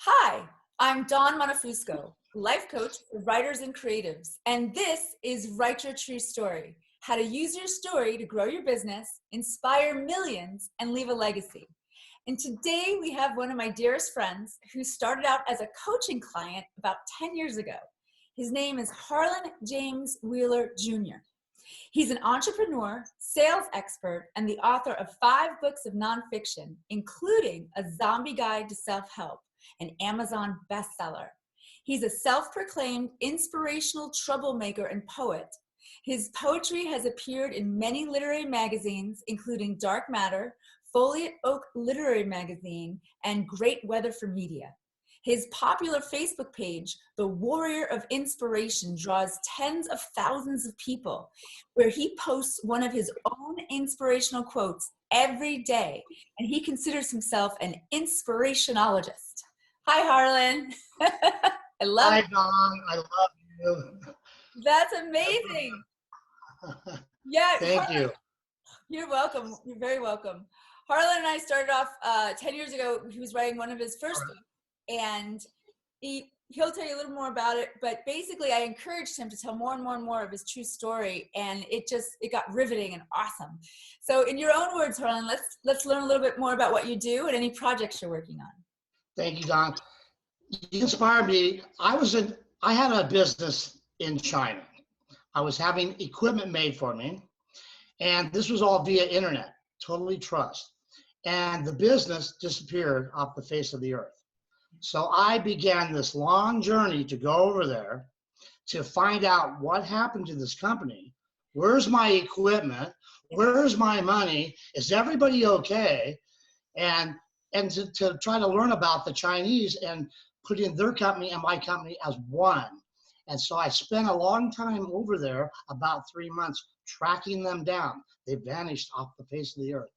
Hi, I'm Dawn Montefusco, life coach for writers and creatives, and this is Write Your True Story, how to use your story to grow your business, inspire millions, and leave a legacy. And today we have one of my dearest friends who started out as a coaching client about 10 years ago. His name is Harlan James Wheeler Jr. He's an entrepreneur, sales expert, and the author of 5 books of nonfiction, including A Zombie Guide to Self-Help, an Amazon bestseller. He's a self-proclaimed inspirational troublemaker and poet. His poetry has appeared in many literary magazines, including Dark Matter, Foliot Oak Literary Magazine, and Great Weather for Media. His popular Facebook page, The Warrior of Inspiration, draws tens of thousands of people, where he posts one of his own inspirational quotes every day, and he considers himself an inspirationologist. Hi, Harlan. I love Hi, it. Dawn. I love you. That's amazing. Yeah, Thank Harlan, you. you're welcome. You're very welcome. Harlan and I started off 10 years ago. He was writing one of his first books, and he'll tell you a little more about it, but basically I encouraged him to tell more and more and more of his true story, and it got riveting and awesome. So in your own words, Harlan, let's learn a little bit more about what you do and any projects you're working on. Thank you, Don. You inspired me. I had a business in China. I was having equipment made for me, and this was all via internet, totally trust. And the business disappeared off the face of the earth. So I began this long journey to go over there to find out what happened to this company. Where's my equipment? Where's my money? Is everybody okay? And to try to learn about the Chinese and putting their company and my company as one. And so I spent a long time over there, about 3 months, tracking them down. They vanished off the face of the earth.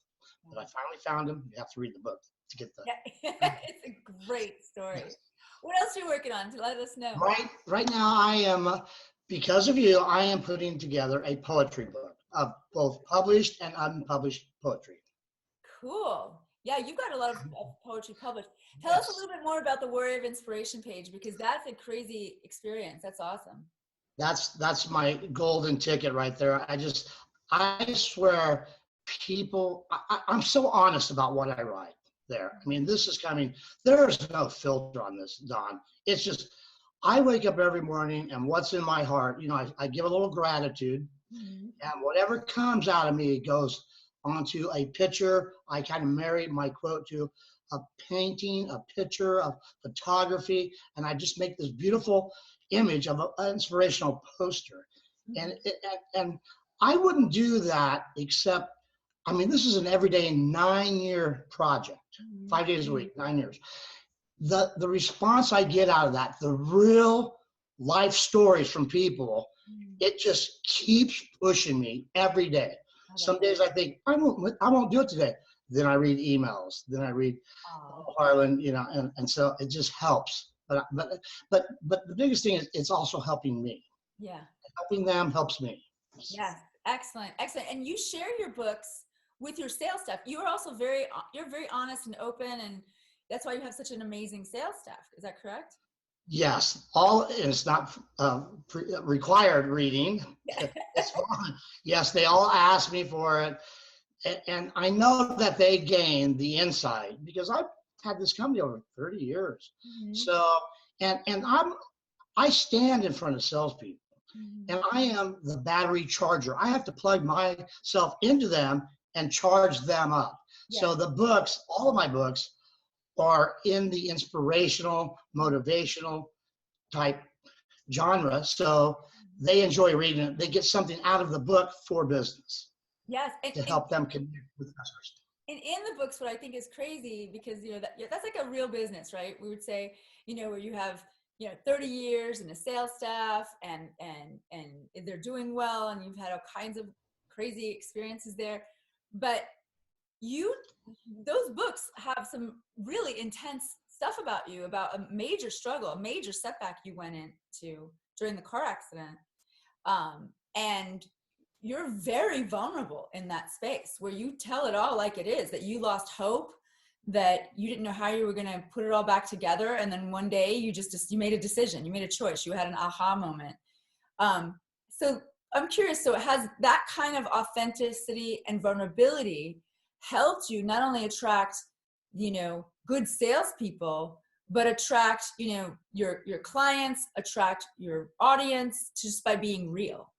But I finally found them. You have to read the book to get that. Yeah. It's a great story. Yes. What else are you working on to let us know? Right now I am, because of you, I am putting together a poetry book of both published and unpublished poetry. Cool. Yeah, you've got a lot of poetry published. Tell us a Yes. little bit more about the Warrior of Inspiration page, because that's a crazy experience. That's awesome. That's my golden ticket right there. I swear people, I'm so honest about what I write there. I mean, there's no filter on this, Don. It's just, I wake up every morning and what's in my heart, I give a little gratitude, and whatever comes out of me goes onto a picture. I kind of marry my quote to a painting, a picture, of photography, and I just make this beautiful image of an inspirational poster. And I wouldn't do that except, I mean, this is an everyday 9-year project, 5 days a week, 9 years. The response I get out of that, the real life stories from people, it just keeps pushing me every day. Some days I think, I won't do it today. Then I read emails, then I read Harlan, and so it just helps. But the biggest thing is it's also helping me. Yeah. Helping them helps me. Yes. Excellent. Excellent. And you share your books with your sales staff. You're also very honest and open, and that's why you have such an amazing sales staff. Is that correct? Yes, it's not required reading. It's fun. Yes, they all ask me for it, and I know that they gain the insight because I've had this company over 30 years. So, and I stand in front of salespeople, and I am the battery charger. I have to plug myself into them and charge them up. Yeah. So the books, all of my books, are in the inspirational, motivational type genre. So they enjoy reading it. They get something out of the book for business. Yes. To help them connect with customers. And in the books, what I think is crazy, because that's like a real business, right? We would say, where you have 30 years and a sales staff, and they're doing well, and you've had all kinds of crazy experiences there. But those books have some really intense stuff about you, about a major struggle, a major setback you went into during the car accident. And you're very vulnerable in that space where you tell it all like it is, that you lost hope, that you didn't know how you were going to put it all back together. And then one day you made a decision, you made a choice, you had an aha moment. So I'm curious, so has that kind of authenticity and vulnerability helped you not only attract, good salespeople, but attract, your clients, attract your audience just by being real?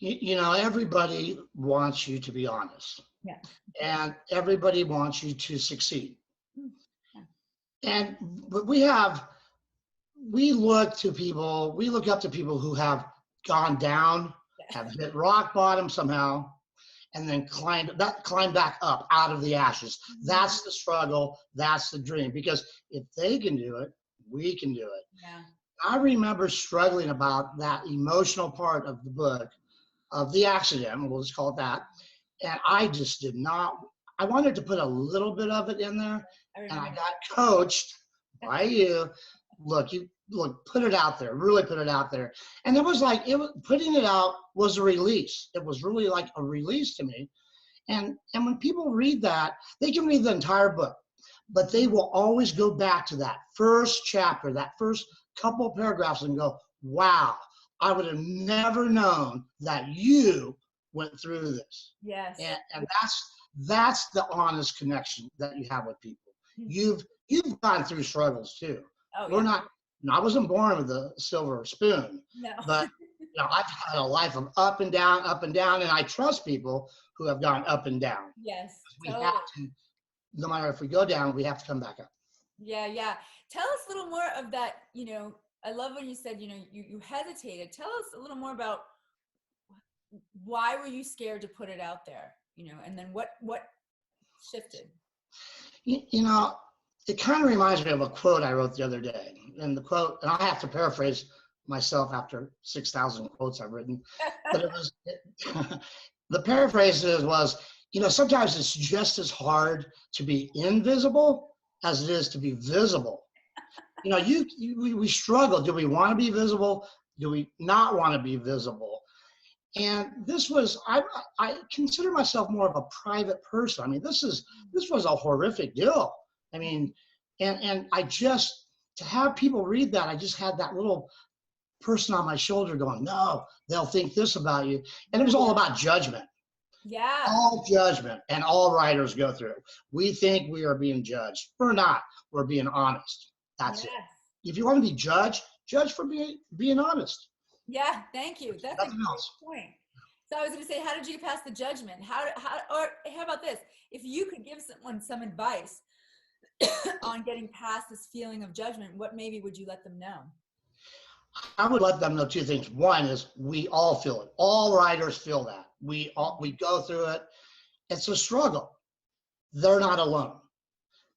Everybody wants you to be honest. Yeah. And everybody wants you to succeed. Yeah. But we look up to people who have gone down, have hit rock bottom somehow, and then climb back up out of the ashes. That's the struggle. That's the dream. Because if they can do it, we can do it. Yeah. I remember struggling about that emotional part of the book, of the accident, we'll just call it that. And I just did not, I wanted to put a little bit of it in there. And I got coached by you. Look, put it out there, really put it out there. And putting it out was a release. It was really like a release to me. And when people read that, they can read the entire book, but they will always go back to that first chapter, that first couple of paragraphs, and go, wow, I would have never known that you went through this. Yes. And that's the honest connection that you have with people. You've gone through struggles too. Oh, yeah. I wasn't born with a silver spoon. No. But I've had a life of up and down, and I trust people who have gone up and down. Yes. We have to, no matter if we go down, we have to come back up. Yeah, yeah. Tell us a little more of that. I love when you said, you hesitated. Tell us a little more about why were you scared to put it out there, and then what shifted? It kind of reminds me of a quote I wrote the other day. And the quote, and I have to paraphrase myself after 6,000 quotes I've written, but the paraphrase was, sometimes it's just as hard to be invisible as it is to be visible. We struggle. Do we want to be visible? Do we not want to be visible? And this was, I consider myself more of a private person. I mean, this was a horrific deal. I mean, and to have people read that, I just had that little person on my shoulder going, no, they'll think this about you. And it was all about judgment. Yeah. All judgment, and all writers go through it. We think we are being judged. We're not. We're being honest. That's it. If you want to be judged, judge for being honest. Yeah, thank you. That's a great point. So I was going to say, how did you get past the judgment? Or how about this? If you could give someone some advice on getting past this feeling of judgment, what maybe would you let them know? I would let them know two things. One is we all feel it. All writers feel that. We go through it. It's a struggle. They're not alone.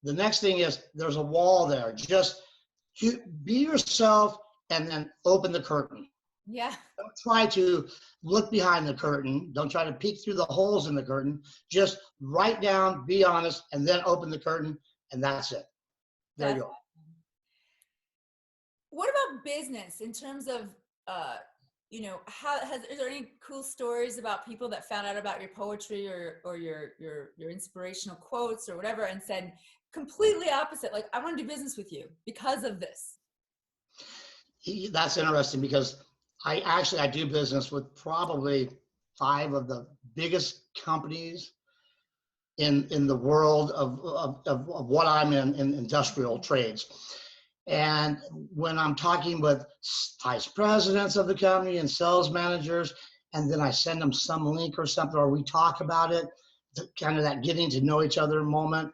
The next thing is there's a wall there. Just be yourself and then open the curtain. Yeah. Don't try to look behind the curtain. Don't try to peek through the holes in the curtain. Just write down, be honest, and then open the curtain, and that's it. There you go. What about business in terms of, is there any cool stories about people that found out about your poetry or your inspirational quotes or whatever and said completely opposite, like, I want to do business with you because of this? That's interesting because I do business with probably 5 of the biggest companies in the world of what I'm in industrial trades. And when I'm talking with vice presidents of the company and sales managers, and then I send them some link or something, or we talk about it, kind of that getting to know each other moment,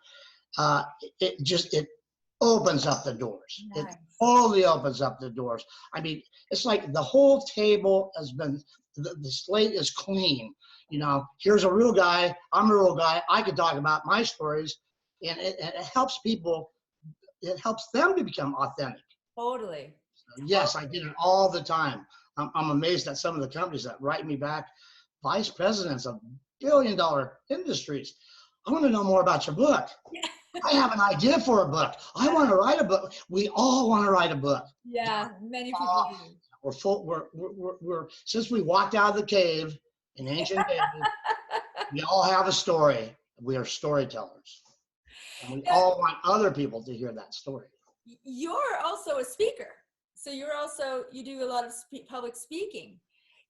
it opens up the doors. Nice. It totally opens up the doors. I mean, it's like the whole table has been, the slate is clean. Here's a real guy, I'm a real guy, I could talk about my stories, and it helps people. It helps them to become authentic. Totally. So, yes, I did it all the time. I'm amazed at some of the companies that write me back, vice presidents of billion-dollar industries. I want to know more about your book. Yeah. I have an idea for a book. I want to write a book. We all want to write a book. Yeah, many people do. We're since we walked out of the cave In ancient days, we all have a story. We are storytellers. And we all want other people to hear that story. You're also a speaker. So you do a lot of public speaking.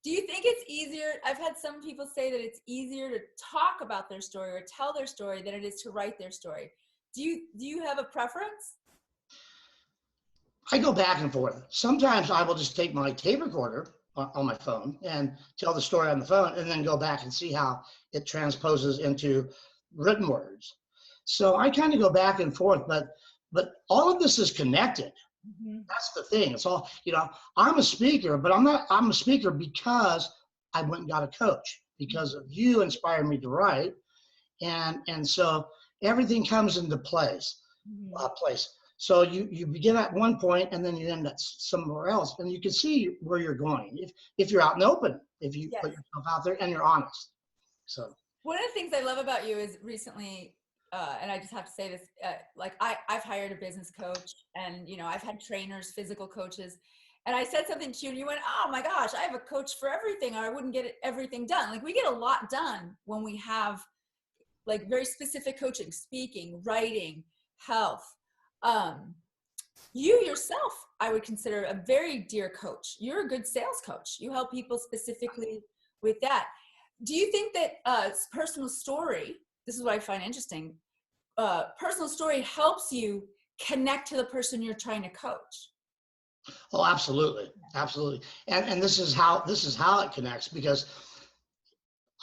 Do you think it's easier? I've had some people say that it's easier to talk about their story or tell their story than it is to write their story. Do you have a preference? I go back and forth. Sometimes I will just take my tape recorder on my phone and tell the story on the phone and then go back and see how it transposes into written words. So I kind of go back and forth, but all of this is connected. Mm-hmm. That's the thing. It's all, I'm a speaker, but I'm a speaker because I went and got a coach, because of you inspired me to write. And so everything comes into place. So you begin at one point and then you end at somewhere else, and you can see where you're going if you're out in the open, if you put yourself out there and you're honest. So one of the things I love about you is recently, and I just have to say this, like I've hired a business coach, and I've had trainers, physical coaches, and I said something to you and you went, oh my gosh, I have a coach for everything, or I wouldn't get everything done. Like, we get a lot done when we have like very specific coaching, speaking, writing, health. You yourself, I would consider a very dear coach. You're a good sales coach. You help people specifically with that. Do you think that personal story, this is what I find interesting, personal story helps you connect to the person you're trying to coach? Oh, absolutely. Absolutely. And this is how it connects, because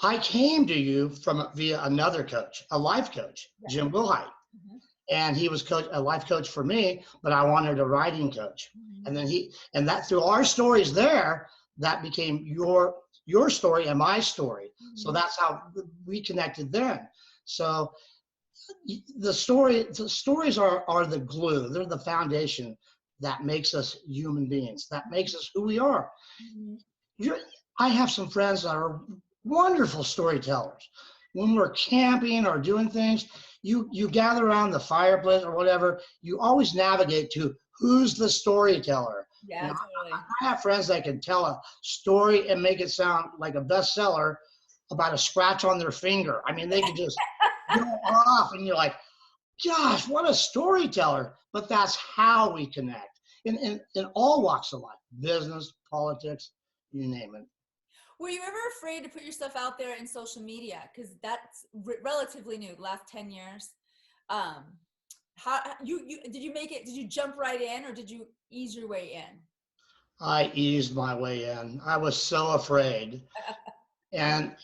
I came to you via another coach, a life coach, Jim Wilhite. Mm-hmm. And he was a life coach for me, but I wanted a writing coach. Mm-hmm. And then that through our stories there, that became your story and my story. Mm-hmm. So that's how we connected then. So the stories are the glue. They're the foundation that makes us human beings, that makes us who we are. Mm-hmm. I have some friends that are wonderful storytellers. When we're camping or doing things, you gather around the fireplace or whatever, you always navigate to who's the storyteller. Yeah, totally. I have friends that can tell a story and make it sound like a bestseller about a scratch on their finger. I mean, they can just go off, and you're like, gosh, what a storyteller. But that's how we connect in all walks of life, business, politics, you name it. Were you ever afraid to put yourself out there in social media? Because that's relatively new, the last 10 years. How did you make it? Did you jump right in, or did you ease your way in? I eased my way in. I was so afraid. And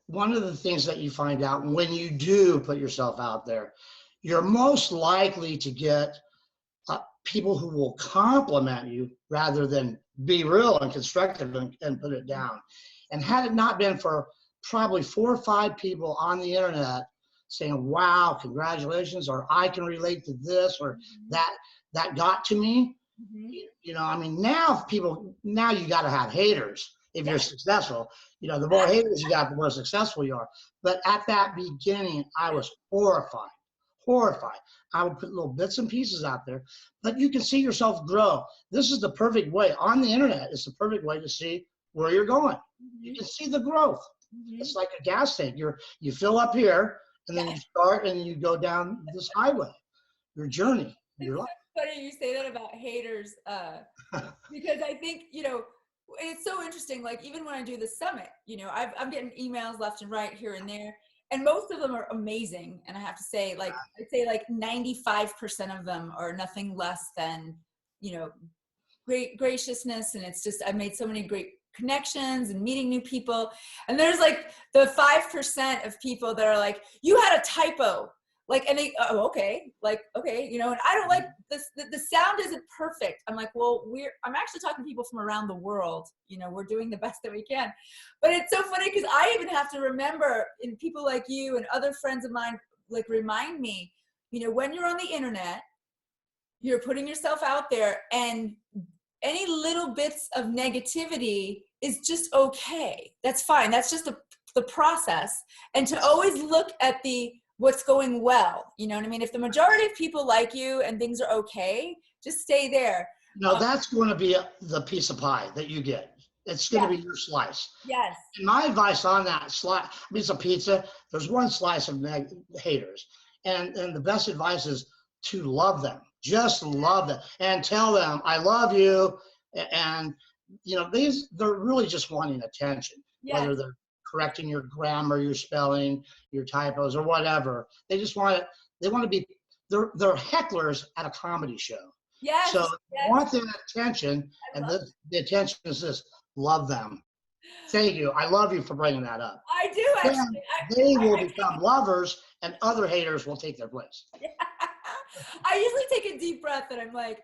one of the things that you find out when you do put yourself out there, you're most likely to get people who will compliment you rather than be real and constructive and put it down. And had it not been for probably 4 or 5 people on the internet saying, wow, congratulations, or I can relate to this, or that got to me, I mean, now you got to have haters if you're successful. The more haters you got, the more successful you are. But at that beginning, I was horrified. I would put little bits and pieces out there, but you can see yourself grow. This is the perfect way. On the internet, it's the perfect way to see where you're going. You can see the growth. It's like a gas tank. You fill up here, and then you start and you go down this highway, your journey, your life. It's funny you say that about haters, because I think, it's so interesting. Like, even when I do the summit, I'm getting emails left and right, here and there. And most of them are amazing. And I have to say, I'd say 95% of them are nothing less than, great graciousness. And it's just, I've made so many great connections and meeting new people. And there's the 5% of people that are like, you had a typo. And they, okay. And I don't like this, the sound isn't perfect. I'm like, well, I'm actually talking to people from around the world. We're doing the best that we can. But it's so funny because I even have to remember, and people like you and other friends of mine, remind me, when you're on the internet, you're putting yourself out there, and any little bits of negativity is just okay. That's fine. That's just the process. And to always look at what's going well. You know what I mean? If the majority of people like you and things are okay, just stay there. No, that's going to be the piece of pie that you get. It's going to Yeah. be your slice. Yes. And my advice on that slice, I mean, it's a pizza. There's one slice of haters. And the best advice is to love them. Just love them and tell them, I love you. And, they're really just wanting attention, Yes. whether they're correcting your grammar, your spelling, your typos, or whatever. They just want it. They want to be, they're hecklers at a comedy show. Yes. So Yes. want their attention, I and love the attention is this: love them. Thank you. I love you for bringing that up. I do Then actually. they will I become lovers, and other haters will take their place. I usually take a deep breath and I'm like,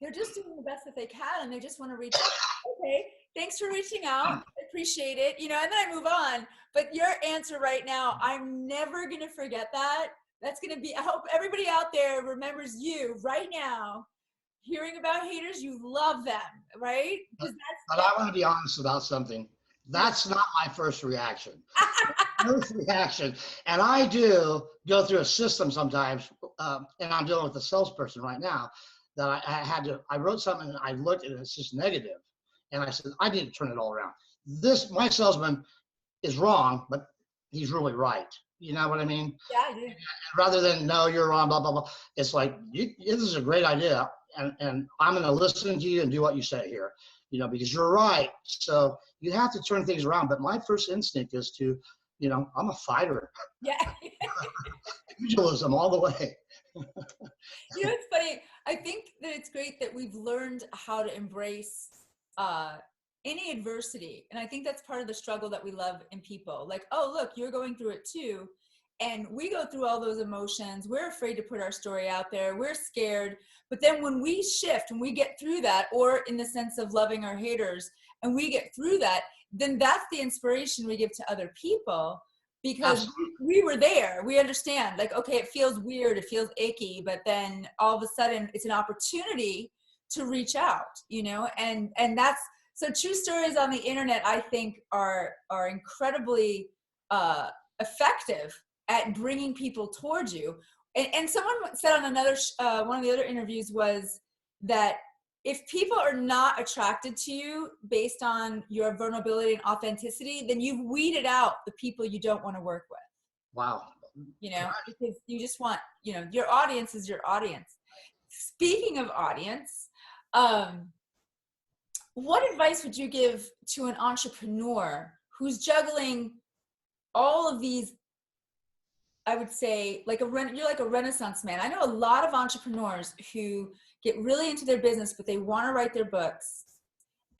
they're just doing the best that they can and they just want to reach out. Okay, thanks for reaching out. I appreciate it. And then I move on. But your answer right now, I'm never going to forget that. That's going to be, I hope everybody out there remembers you right now. Hearing about haters, you love them, right? But I want to be honest about something. That's not my first reaction. First reaction, and I do go through a system sometimes, and I'm dealing with a salesperson right now that I wrote something and I looked and it's just negative, and I said, I need to turn it all around. My salesman is wrong, but he's really right. You know what I mean? Yeah, I do. Rather than, no, you're wrong, blah, blah, blah. It's like, this is a great idea, and I'm going to listen to you and do what you say here, because you're right. So you have to turn things around. But my first instinct is to, I'm a fighter. Yeah. Pugilism all the way. It's funny. I think that it's great that we've learned how to embrace any adversity. And I think that's part of the struggle that we love in people. Like, oh, look, you're going through it too. And we go through all those emotions. We're afraid to put our story out there. We're scared. But then when we shift and we get through that, or in the sense of loving our haters, and we get through that, then that's the inspiration we give to other people. Because we were there, we understand, like, okay, it feels weird, it feels icky, but then all of a sudden it's an opportunity to reach out, and that's, so true stories on the internet, I think are incredibly effective at bringing people towards you. And someone said on another, one of the other interviews was that if people are not attracted to you based on your vulnerability and authenticity, then you've weeded out the people you don't want to work with. Wow. Because you just want, your audience is your audience. Speaking of audience, what advice would you give to an entrepreneur who's juggling all of these, I would say, you're like a Renaissance man. I know a lot of entrepreneurs who get really into their business, but they want to write their books,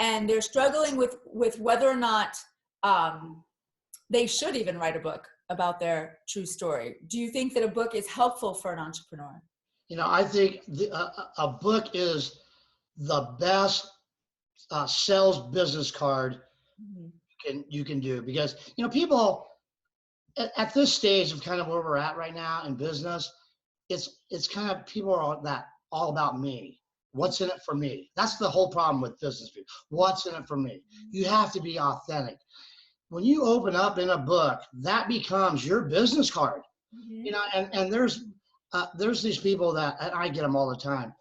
and they're struggling with whether or not they should even write a book about their true story. Do you think that a book is helpful for an entrepreneur? I think a book is the best sales business card you can do, because people at this stage of kind of where we're at right now in business, it's kind of, people are all about me. What's in it for me? That's the whole problem with business people. What's in it for me? You have to be authentic. When you open up in a book, that becomes your business card. And there's these people that, and I get them all the time.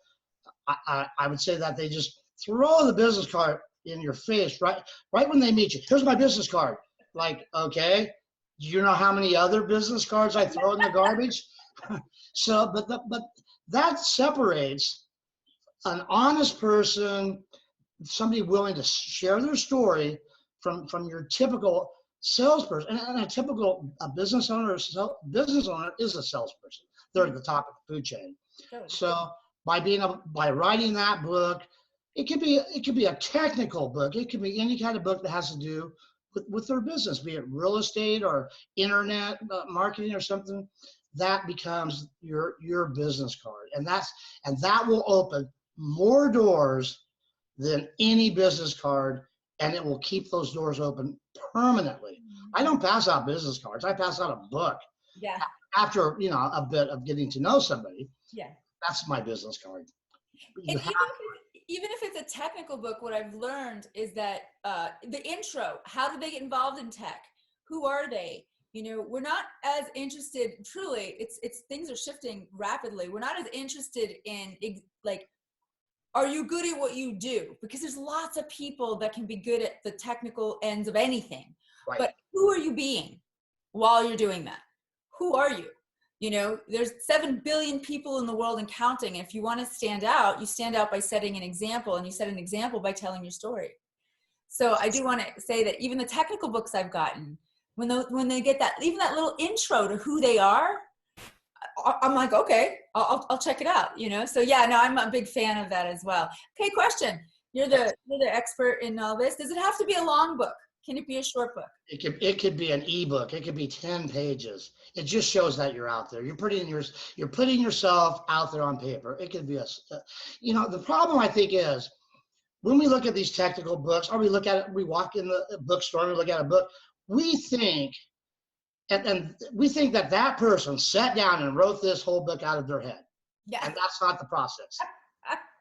I would say that they just throw the business card in your face right when they meet you. Here's my business card. Like, okay, do you know how many other business cards I throw in the garbage? So, but that separates an honest person, somebody willing to share their story, from your typical salesperson. And a typical business owner is a salesperson. They're at the top of the food chain. So by writing that book, it could be a technical book. It could be any kind of book that has to do with their business, be it real estate or internet marketing or something. That becomes your business card, and that will open more doors than any business card, and it will keep those doors open permanently. I don't pass out business cards. I pass out a book. Yeah. After a bit of getting to know somebody. Yeah. That's my business card. Even if it's a technical book, what I've learned is that the intro, how did they get involved in tech? Who are they? We're not as interested, truly, it's things are shifting rapidly. We're not as interested in are you good at what you do? Because there's lots of people that can be good at the technical ends of anything. Right. But who are you being while you're doing that? Who are you? You know, there's 7 billion people in the world and counting. And if you want to stand out, you stand out by setting an example, and you set an example by telling your story. So I do want to say that even the technical books I've gotten, when they get that, even that little intro to who they are, I'm like, okay, I'll check it out, you know? So yeah, no, I'm a big fan of that as well. Okay, question. You're the expert in all this. Does it have to be a long book? Can it be a short book? It could be an ebook. It could be 10 pages. It just shows that you're out there. You're putting yourself out there on paper. It could be you know, the problem I think is when we look at these technical books, or we walk in the bookstore and we look at a book, we think, and we think that person sat down and wrote this whole book out of their head. Yeah. And that's not the process.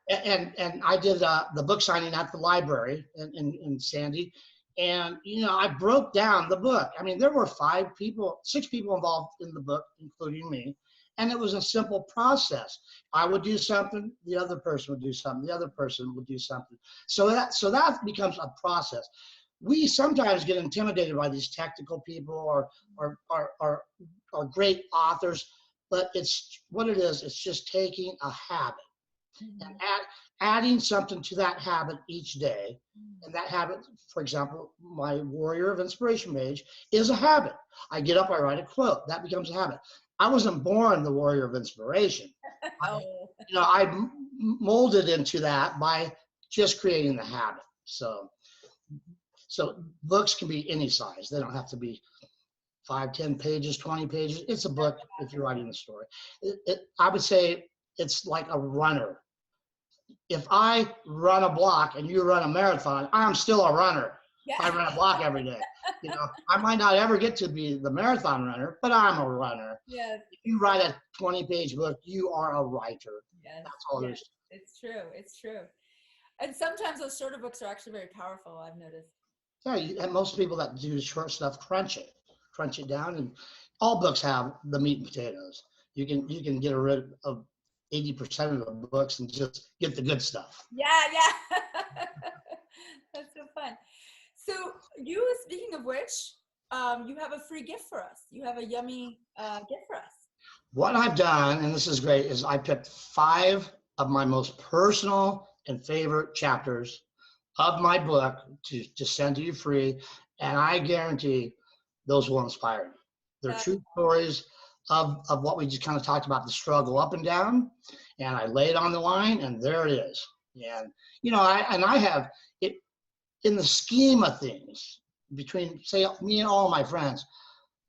And I did the book signing at the library in Sandy. And, you know, I broke down the book. I mean, there were 6 people involved in the book, including me. And it was a simple process. I would do something, the other person would do something, the other person would do something. So that becomes a process. We sometimes get intimidated by these technical people or great authors, but it's what it is. It's just taking a habit and adding something to that habit each day. And that habit, for example, my Warrior of Inspiration page is a habit. I get up, I write a quote. That becomes a habit. I wasn't born the Warrior of Inspiration. I molded into that by just creating the habit. So books can be any size. They don't have to be 5, 10 pages, 20 pages. It's a book if you're writing a story. I would say it's like a runner. If I run a block and you run a marathon, I'm still a runner. Yeah. I run a block every day. You know, I might not ever get to be the marathon runner, but I'm a runner. Yes. If you write a 20-page book, you are a writer. Yes. That's all there's. It's true. It's true. And sometimes those shorter books are actually very powerful, I've noticed. Yeah, and most people that do short stuff crunch it down, and all books have the meat and potatoes. You can get rid of 80% of the books and just get the good stuff. Yeah. That's so fun. So speaking of which, you have a free gift for us. You have a yummy gift for us. What I've done, and this is great, is I picked 5 of my most personal and favorite chapters of my book to send to you free, and I guarantee those will inspire you. They're true stories of what we just kind of talked about, the struggle up and down, and I lay it on the line, and there it is. And, you know, I have it in the scheme of things between, say, me and all my friends.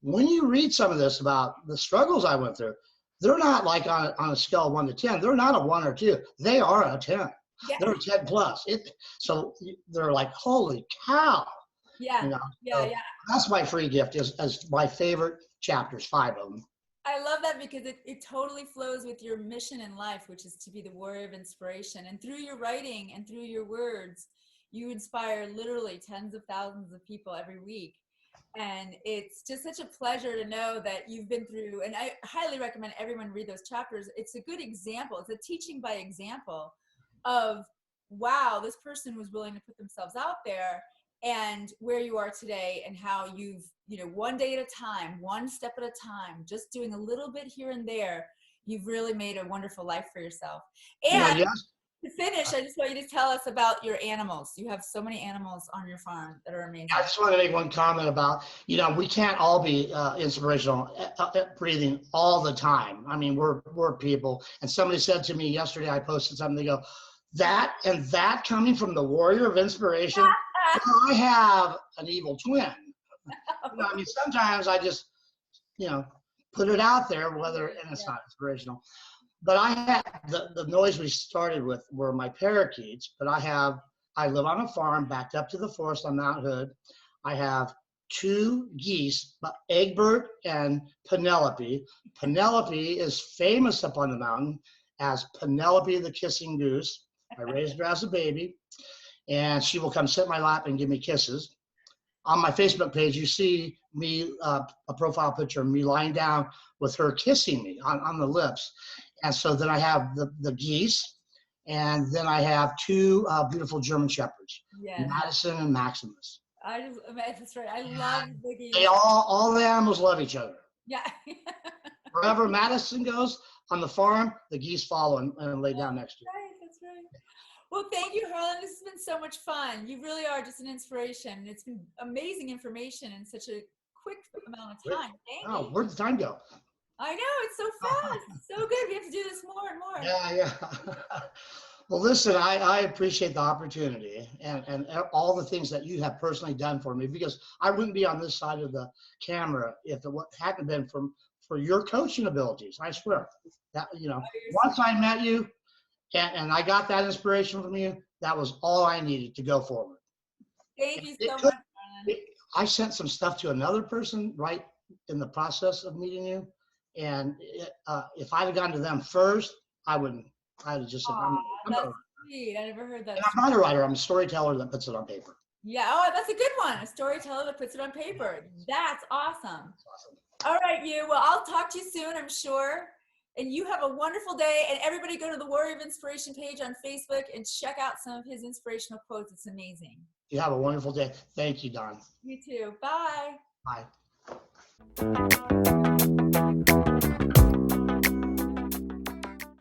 When you read some of this about the struggles I went through, they're not like on a scale of 1 to 10. They're not a 1 or 2. They are a 10. Yeah. They're a 10 plus. So they're like, holy cow. Yeah. You know? Yeah. That's my free gift as my favorite chapters, 5 of them. I love that because it totally flows with your mission in life, which is to be the warrior of inspiration. And through your writing and through your words, you inspire literally tens of thousands of people every week. And it's just such a pleasure to know that you've been through, and I highly recommend everyone read those chapters. It's a good example. It's a teaching by example of, wow, this person was willing to put themselves out there, and where you are today, and how you've, you know, one day at a time, one step at a time, just doing a little bit here and there, you've really made a wonderful life for yourself. And to finish, I just want you to tell us about your animals. You have so many animals on your farm that are amazing. I just want to make one comment about, you know, we can't all be inspirational breathing all the time. I mean, we're people. And somebody said to me yesterday, I posted something, they go, that coming from the warrior of inspiration, well, I have an evil twin. You know, I mean, sometimes I just, you know, put it out there, and it's not inspirational. But I had the noise we started with were my parakeets, but I live on a farm backed up to the forest on Mount Hood. I have 2 geese, Egbert and Penelope. Penelope is famous up on the mountain as Penelope the kissing goose. I raised her as a baby, and she will come sit in my lap and give me kisses. On my Facebook page, you see me, a profile picture of me lying down with her kissing me on the lips. And so then I have the geese, And then I have two beautiful German Shepherds, Yes. Madison and Maximus. That's right. I love Biggie. They all the animals love each other. Yeah. Wherever Madison goes on the farm, the geese follow and lay down next to you. Right, that's right. Well, thank you, Harlan. This has been so much fun. You really are just an inspiration. It's been amazing information in such a quick amount of time. Thank you. Where'd the time go? I know, it's so fast. So good. We have to do this more and more. Yeah. Well, listen, I appreciate the opportunity and all the things that you have personally done for me, because I wouldn't be on this side of the camera if it hadn't been for your coaching abilities. I swear that, once I met you and I got that inspiration from you, that was all I needed to go forward. Thank you so much, Harlan. I sent some stuff to another person right in the process of meeting you. And if I'd have gone to them first, I'd have just said, that's sweet. I never heard that. And I'm not a writer. I'm a storyteller that puts it on paper. Yeah. Oh, that's a good one. A storyteller that puts it on paper. That's awesome. All right, you. Well, I'll talk to you soon, I'm sure. And you have a wonderful day. And everybody go to the Warrior of Inspiration page on Facebook and check out some of his inspirational quotes. It's amazing. You have a wonderful day. Thank you, Don. You too. Bye. Bye.